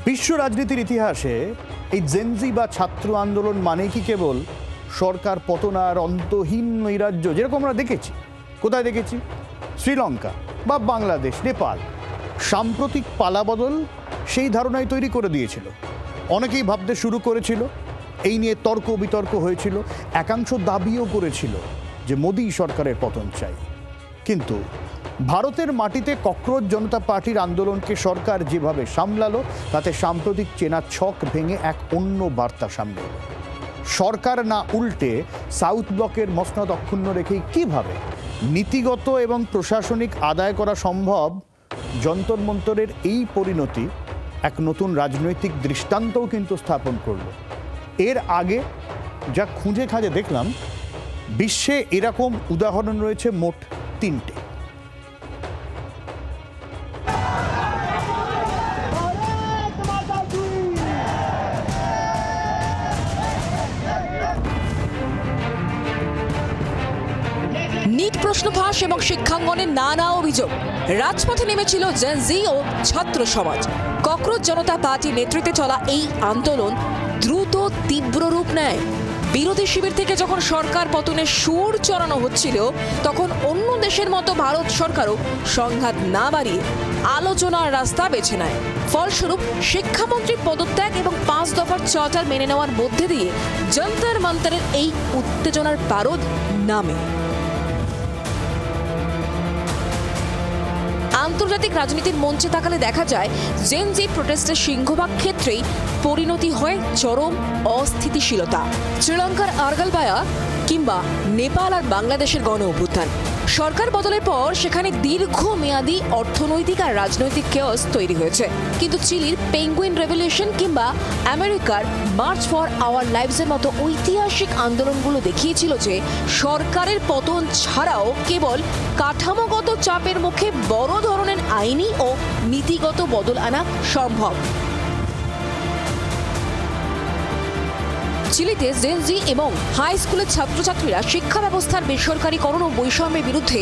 বিশ্ব রাজনীতির ইতিহাসে এই জেনজি বা ছাত্র আন্দোলন মানে কি কেবল সরকার পতনার অন্তহীন নৈরাজ্য, যেরকম আমরা দেখেছি? কোথায় দেখেছি? শ্রীলঙ্কা বা বাংলাদেশ, নেপাল। সাম্প্রতিক পালাবদল সেই ধারণাই তৈরি করে দিয়েছিল। অনেকেই ভাবতে শুরু করেছিল, এই নিয়ে তর্ক বিতর্ক হয়েছিল, একাংশ দাবিও করেছিল যে মোদী সরকারের পতন চাই। কিন্তু ভারতের মাটিতে ককরোচ জনতা পার্টির আন্দোলনকে সরকার যেভাবে সামলালো, তাতে সাম্প্রতিক চেনা ছক ভেঙে এক অন্য বার্তা সামনে এলো। সরকার না উল্টে সাউথ ব্লকের মসনদ অক্ষুণ্ণ রেখেই কিভাবে নীতিগত এবং প্রশাসনিক আদায় করা সম্ভব, যন্তর মন্তরের এই পরিণতি এক নতুন রাজনৈতিক দৃষ্টান্তও কিন্তু স্থাপন করল। এর আগে যা খুঁজে খাজে দেখলাম, বিশ্বে এরকম উদাহরণ রয়েছে মোট 3টে। নিট প্রশ্ন ফাঁস এবং শিক্ষাঙ্গনের নানা অভিযোগ। রাজপথে নেমেছিল জেনজি ও ছাত্র সমাজ। ককরোচ জনতা পার্টির নেতৃত্বে চলা এই আন্দোলন দ্রুত তীব্র রূপ নেয়। বিরোধী শিবির থেকে যখন সরকার পতনের সুর চড়ানো হচ্ছিল, তখন অন্য দেশের মতো ভারত সরকারও সংঘাত না বাড়িয়ে আলোচনার রাস্তা বেছে নেয়। ফলস্বরূপ শিক্ষামন্ত্রীর পদত্যাগ এবং 5 দফার চার্টার মেনে নেওয়ার মধ্যে দিয়ে যন্তর মন্তরের এই উত্তেজনার পারদ নামে। আন্তর্জাতিক রাজনীতির মঞ্চে তাকালে দেখা যায়, জেনজি প্রোটেস্টের সিংহভাগ ক্ষেত্রেই পরিণতি হয় চরম অস্থিতিশীলতা। শ্রীলঙ্কার আরগালবায়া কিংবা নেপাল আর বাংলাদেশের গণ অভ্যুত্থান। সরকার বদলের পর সেখানে দীর্ঘমেয়াদী অর্থনৈতিক আর রাজনৈতিক কেওস তৈরি হয়েছে। কিন্তু চিলির পেঙ্গুইন রেভলিউশন কিংবা আমেরিকার মার্চ ফর আওয়ার লাইভসের মতো ঐতিহাসিক আন্দোলনগুলো দেখিয়েছিল যে সরকারের পতন ছাড়াও কেবল কাঠামোগত চাপের মুখে বড় ধরনের আইনি ও নীতিগত বদল আনা সম্ভব। চিলিতে জেনজি এবং হাই স্কুলের ছাত্রছাত্রীরা শিক্ষা ব্যবস্থার বেসরকারীকরণ ও বৈষম্যের বিরুদ্ধে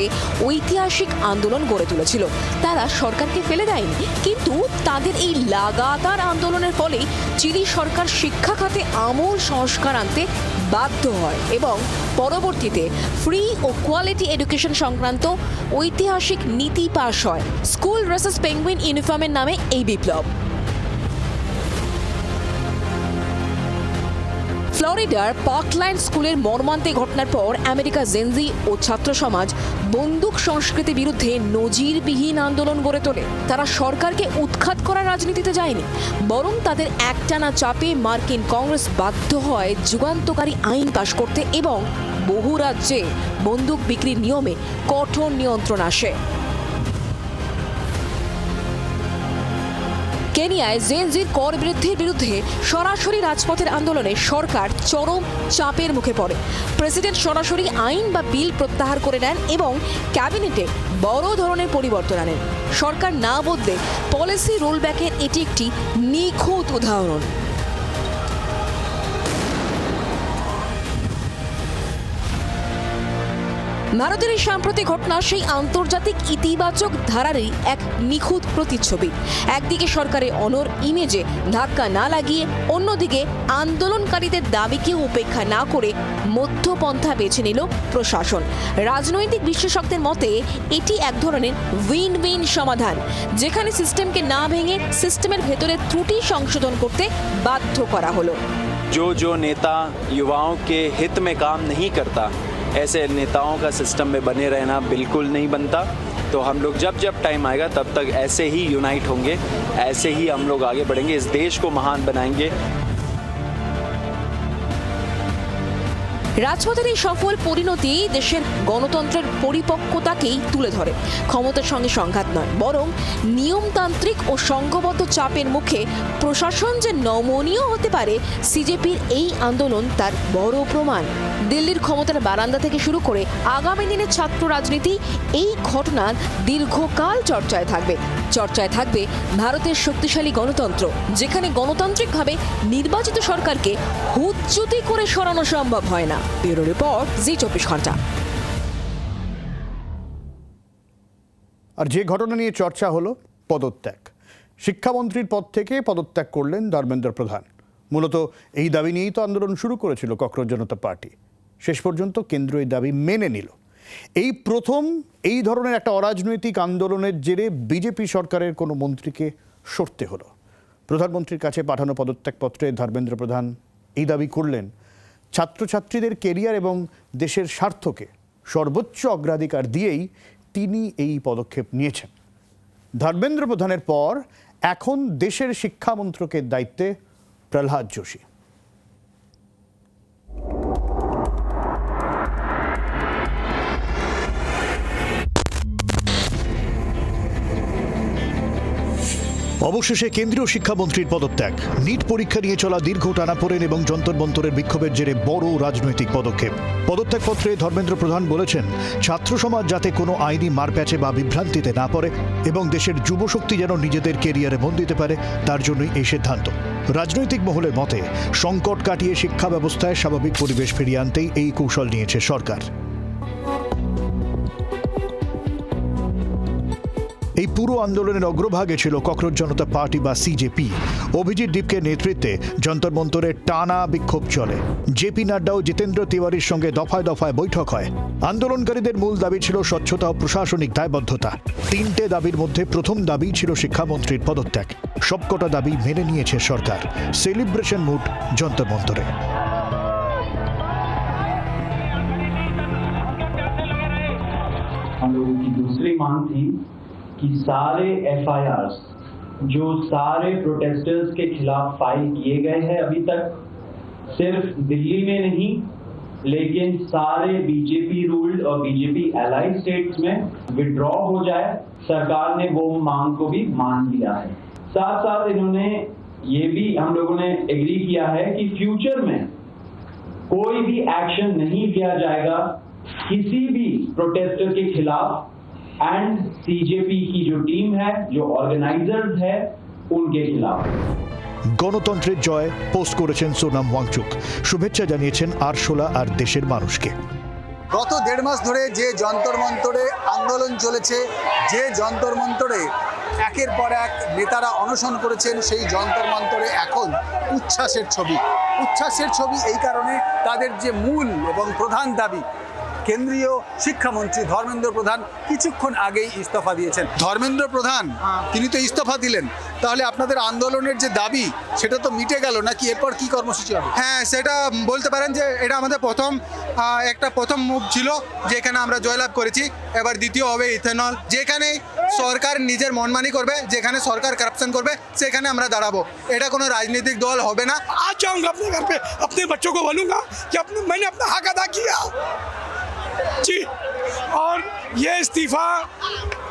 ঐতিহাসিক আন্দোলন গড়ে তুলেছিল। তারা সরকারকে ফেলে দেয়নি, কিন্তু তাদের এই লাগাতার আন্দোলনের ফলেই চিলি সরকার শিক্ষা খাতে আমূল সংস্কার আনতে বাধ্য হয় এবং পরবর্তীতে ফ্রি ও কোয়ালিটি এডুকেশন সংক্রান্ত ঐতিহাসিক নীতি পাস হয়। স্কুল ভার্সেস পেঙ্গুইন ইউনিফর্মের নামে এই বিপ্লব। ফ্লোরিডার পার্কল্যান্ড স্কুলের মর্মান্তিক ঘটনার পর আমেরিকা জেনজি ও ছাত্র সমাজ বন্দুক সংস্কৃতির বিরুদ্ধে নজিরবিহীন আন্দোলন গড়ে তোলে। তারা সরকারকে উৎখাত করার রাজনীতিতে যায়নি, বরং তাদের একটানা চাপে মার্কিন কংগ্রেস বাধ্য হয় যুগান্তকারী আইন পাশ করতে এবং বহু রাজ্যে বন্দুক বিক্রির নিয়মে কঠোর নিয়ন্ত্রণ আসে। কেনিয়ায় জেনজির কর বৃদ্ধির বিরুদ্ধে সরাসরি রাজপথের আন্দোলনে সরকার চরম চাপের মুখে পড়ে। প্রেসিডেন্ট সরাসরি আইন বা বিল প্রত্যাহার করে নেন এবং ক্যাবিনেটে বড় ধরনের পরিবর্তন আনেন। সরকার না বদলে পলিসি রোলব্যাকের এটি একটি নিখুঁত উদাহরণ। ভারতের এই সাম্প্রতিক ঘটনা সেই আন্তর্জাতিক ইতিবাচক ধারারই এক নিখুঁত প্রতিচ্ছবি। একদিকে সরকারের অনড় ইমেজে ধাক্কা না লাগিয়ে, অন্যদিকে আন্দোলনকারীদের দাবিকে উপেক্ষা না করে মধ্যপন্থা বেছে নিল প্রশাসন। রাজনৈতিক বিশেষজ্ঞদের মতে এটি এক ধরনের উইন উইন সমাধান, যেখানে সিস্টেমকে না ভেঙে সিস্টেমের ভেতরে ত্রুটি সংশোধন করতে বাধ্য করা হলো। जो नेता युवाओं के हित में काम नहीं करता, ऐसे नेताओं का सिस्टम में बने रहना बिल्कुल नहीं बनता। तो हम लोग जब जब टाइम आएगा तब तक ऐसे ही यूनाइट होंगे, ऐसे ही हम लोग आगे बढ़ेंगे, इस देश को महान बनाएंगे। রাজপথের এই সফল পরিণতি দেশের গণতন্ত্রের পরিপক্কতাকেই তুলে ধরে। ক্ষমতার সঙ্গে সংঘাত নয়, বরং নিয়মতান্ত্রিক ও সংঘবদ্ধ চাপের মুখে প্রশাসন যে নমনীয় হতে পারে, সিজেপির এই আন্দোলন তার বড় প্রমাণ। দিল্লির ক্ষমতার বারান্দা থেকে শুরু করে আগামী দিনের ছাত্র রাজনীতি, এই ঘটনার দীর্ঘকাল চর্চায় থাকবে। চর্চায় থাকবে ভারতের শক্তিশালী গণতন্ত্র, যেখানে গণতান্ত্রিকভাবে নির্বাচিত সরকারকে হুজ্জুতি করে সরানো সম্ভব হয় না। ব্যুরো রিপোর্ট, জি 24 ঘন্টা। আর যে ঘটনা নিয়ে চর্চা হলো, পদত্যাগ, শিক্ষামন্ত্রীর পদ থেকে পদত্যাগ করলেন ধর্মেন্দ্র প্রধান। মূলত এই দাবি নিয়েই তো আন্দোলন শুরু করেছিল ককরোচ জনতা পার্টি। শেষ পর্যন্ত কেন্দ্র এই দাবি মেনে নিল। এই প্রথম এই ধরনের একটা অরাজনৈতিক আন্দোলনের জেরে বিজেপি সরকারের কোনো মন্ত্রীকে সরতে হলো। প্রধানমন্ত্রীর কাছে পাঠানো পদত্যাগপত্রে ধর্মেন্দ্র প্রধান এই দাবি করলেন, ছাত্রছাত্রীদের কেরিয়ার এবং দেশের স্বার্থকে সর্বোচ্চ অগ্রাধিকার দিয়েই তিনি এই পদক্ষেপ নিয়েছেন। ধর্মেন্দ্র প্রধানের পর এখন দেশের শিক্ষা মন্ত্রকের দায়িত্বে প্রহ্লাদ যোশী। অবশেষে কেন্দ্রীয় শিক্ষামন্ত্রীর পদত্যাগ, নিট পরীক্ষা নিয়ে চলা দীর্ঘ টানাপোড়েন এবং যন্তর মন্তরের বিক্ষোভের জেরে বড় রাজনৈতিক পদক্ষেপ। পদত্যাগপত্রে ধর্মেন্দ্র প্রধান বলেছেন, ছাত্র সমাজ যাতে কোনো আইনি মারপ্যাচে বা বিভ্রান্তিতে না পড়ে এবং দেশের যুবশক্তি যেন নিজেদের কেরিয়ারে মন দিতে পারে, তার জন্যই এই সিদ্ধান্ত। রাজনৈতিক মহলের মতে সংকট কাটিয়ে শিক্ষা ব্যবস্থায় স্বাভাবিক পরিবেশ ফিরিয়ে আনতেই এই কৌশল নিয়েছে সরকার। এই পুরো আন্দোলনের অগ্রভাগে ছিল ককরোচ জনতা পার্টি বা সিজেপি। অভিজিৎ দীপকের নেতৃত্বে যন্তর মন্তরে টানা বিক্ষোভ চলে। জেপি নাড্ডা ও জিতেন্দ্র তিওয়ারির সঙ্গে দফায় দফায় বৈঠক হয়। আন্দোলনকারীদের মূল দাবি ছিল স্বচ্ছতা ও প্রশাসনিক দায়বদ্ধতা। তিনটে দাবির মধ্যে প্রথম দাবি ছিল শিক্ষামন্ত্রীর পদত্যাগ। সবকটা দাবি মেনে নিয়েছে সরকার। সেলিব্রেশন মুড যন্তর মন্তরে। हम लोगों की दूसरी मांग थी कि सारे एफआईआर्स जो सारे प्रोटेस्टर्स के खिलाफ फाइल किए गए हैं अभी तक, सिर्फ दिल्ली में नहीं लेकिन सारे बीजेपी रूल्ड और बीजेपी एलाइड स्टेट्स में विड्रॉ हो जाए। सरकार ने वो मांग को भी मान लिया है। साथ साथ इन्होंने ये भी हम लोगों ने एग्री किया है कि फ्यूचर में कोई भी एक्शन नहीं लिया जाएगा किसी भी प्रोटेस्टर के खिलाफ एंड सीजेपी की जो टीम है, जो ऑर्गेनाइजर्स है, उनके खिलाफ। গণতন্ত্রের জয় পোস্ট করেছেন সোনাম ওয়াংচুক। শুভেচ্ছা জানিয়েছেন আরশোলা আর দেশের মানুষকে। গত 1.5 মাস ধরে যে যন্তর মন্তরে আন্দোলন চলেছে, যে যন্তর মন্তরে একের পর এক নেতারা অনশন করেছেন, সেই যন্তর মন্তরে এখন উচ্ছ্বাসের ছবি। উচ্ছ্বাসের ছবি এই কারণে, তাদের যে মূল এবং প্রধান দাবি, কেন্দ্রীয় শিক্ষামন্ত্রী ধর্মেন্দ্র প্রধান কিছুক্ষণ আগেই ইস্তফা দিয়েছেন। ধর্মেন্দ্র প্রধান তিনি তো ইস্তফা দিলেন, তাহলে আপনাদের আন্দোলনের যে দাবি সেটা তো মিটে গেল নাকি? এরপর কি কর্মসূচি হবে? হ্যাঁ, সেটা বলতে পারেন যে এটা আমাদের প্রথম মুভ ছিল, যেখানে আমরা জয়লাভ করেছি। এবার দ্বিতীয় হবে ইথেনল, যেখানে সরকার নিজের মনমানি করবে, যেখানে সরকার কারাপশন করবে, সেখানে আমরা দাঁড়াবো। এটা কোনো রাজনৈতিক দল হবে না। आज जाऊंगा अपने घर पे, अपने बच्चों को बोलूंगा कि मैंने अपना हक अदा किया जी। और ये इस्तीफा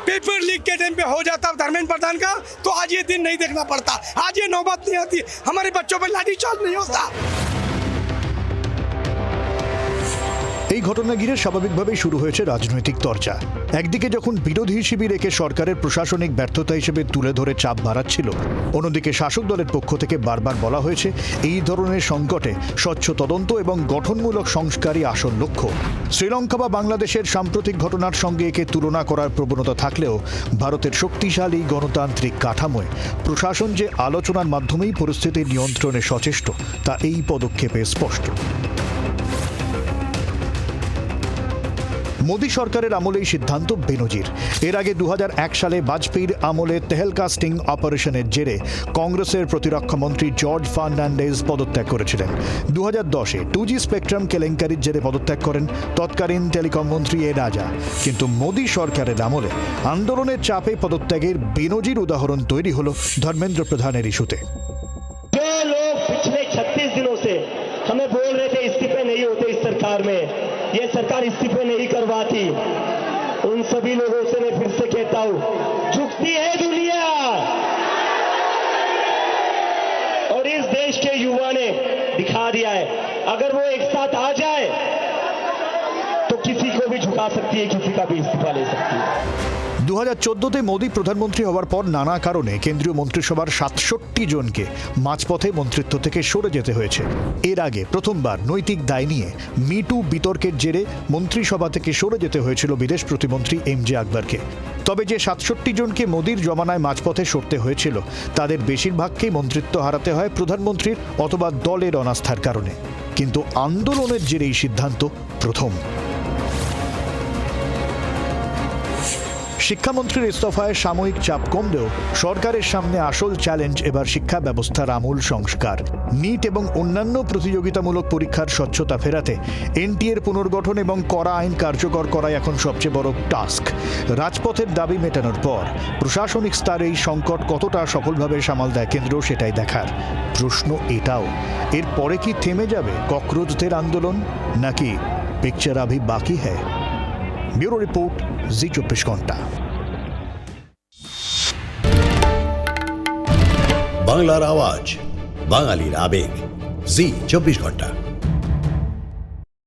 पेपर लीक के टाइम पे हो जाता धर्मेंद्र प्रधान का, तो आज ये दिन नहीं देखना पड़ता, आज ये नौबत नहीं आती, हमारे बच्चों पर लाठीचार्ज नहीं होता। এই ঘটনা ঘিরে স্বাভাবিকভাবেই শুরু হয়েছে রাজনৈতিক চর্চা। একদিকে যখন বিরোধী শিবির একে সরকারের প্রশাসনিক ব্যর্থতা হিসেবে তুলে ধরে চাপ বাড়াচ্ছিল, অন্যদিকে শাসক দলের পক্ষ থেকে বারবার বলা হয়েছে এই ধরনের সংকটে স্বচ্ছ তদন্ত এবং গঠনমূলক সংস্কারই আসল লক্ষ্য। শ্রীলঙ্কা বা বাংলাদেশের সাম্প্রতিক ঘটনার সঙ্গে একে তুলনা করার প্রবণতা থাকলেও ভারতের শক্তিশালী গণতান্ত্রিক কাঠামোয় প্রশাসন যে আলোচনার মাধ্যমেই পরিস্থিতি নিয়ন্ত্রণে সচেষ্ট, তা এই পদক্ষেপে স্পষ্ট। মোদী সরকারের আমলেই সিদ্ধান্ত বেনজির। এর আগে 2001 সালে বাজপেয়ীর আমলে তেহলকা স্টিং অপারেশনের জেরে কংগ্রেসের প্রতিরক্ষা মন্ত্রী জর্জ ফার্নান্ডেজ পদত্যাগ করেছিলেন। 2010-এ 2G স্পেকট্রাম কেলেঙ্কারির জেরে পদত্যাগ করেন তৎকালীন টেলিকম মন্ত্রী এ রাজা। কিন্তু মোদী সরকারের আমলে আন্দোলনের চাপে পদত্যাগের বেনজির উদাহরণ তৈরি হলো ধর্মেন্দ্র প্রধানের ইস্যুতে। जो लोग पिछले 36 दिनों से हमें बोल रहे थे इस्तीफे नहीं होते इस सरकार में, ये सरकार इस्तीफे नहीं करवाती, उन सभी लोगों से मैं फिर से कहता हूं, झुकती है दुनिया। और इस देश के युवा ने दिखा दिया है, अगर वो एक साथ आ जाए तो किसी को भी झुका सकती है, किसी का भी इस्तीफा ले सकती है। 2014-তে মোদী প্রধানমন্ত্রী হওয়ার পর নানা কারণে কেন্দ্রীয় মন্ত্রিসভার 67 জনকে মাঝপথে মন্ত্রিত্ব থেকে সরে যেতে হয়েছে। এর আগে প্রথমবার নৈতিক দায় নিয়ে মিটু বিতর্কের জেরে মন্ত্রিসভা থেকে সরে যেতে হয়েছিল বিদেশ প্রতিমন্ত্রী MJ আকবরকে। তবে যে 67 জনকে মোদীর জমানায় মাঝপথে সরতে হয়েছিল তাদের বেশিরভাগকেই মন্ত্রিত্ব হারাতে হয় প্রধানমন্ত্রীর অথবা দলের অনাস্থার কারণে। কিন্তু আন্দোলনের জেরে এই সিদ্ধান্ত প্রথম। শিক্ষামন্ত্রীর ইস্তফায় সাময়িক চাপ কমলেও সরকারের সামনে আসল চ্যালেঞ্জ এবার শিক্ষা ব্যবস্থার আমূল সংস্কার। নিট এবং অন্যান্য প্রতিযোগিতামূলক পরীক্ষার স্বচ্ছতা ফেরাতে NTA এর পুনর্গঠন এবং কড়া আইন কার্যকর করাই এখন সবচেয়ে বড় টাস্ক। রাজপথের দাবি মেটানোর পর প্রশাসনিক স্তরে এই সংকট কতটা সফলভাবে সামাল দেয় কেন্দ্র সেটাই দেখার। প্রশ্ন এটাও, এর পরে কি থেমে যাবে ককরোচদের আন্দোলন, নাকি পিকচার আভি বাকি হ্যায়? ব্যুরো রিপোর্ট, জি 24 ঘন্টা। বাংলার আওয়াজ, বাঙালির আবেগ, জি 24 ঘন্টা।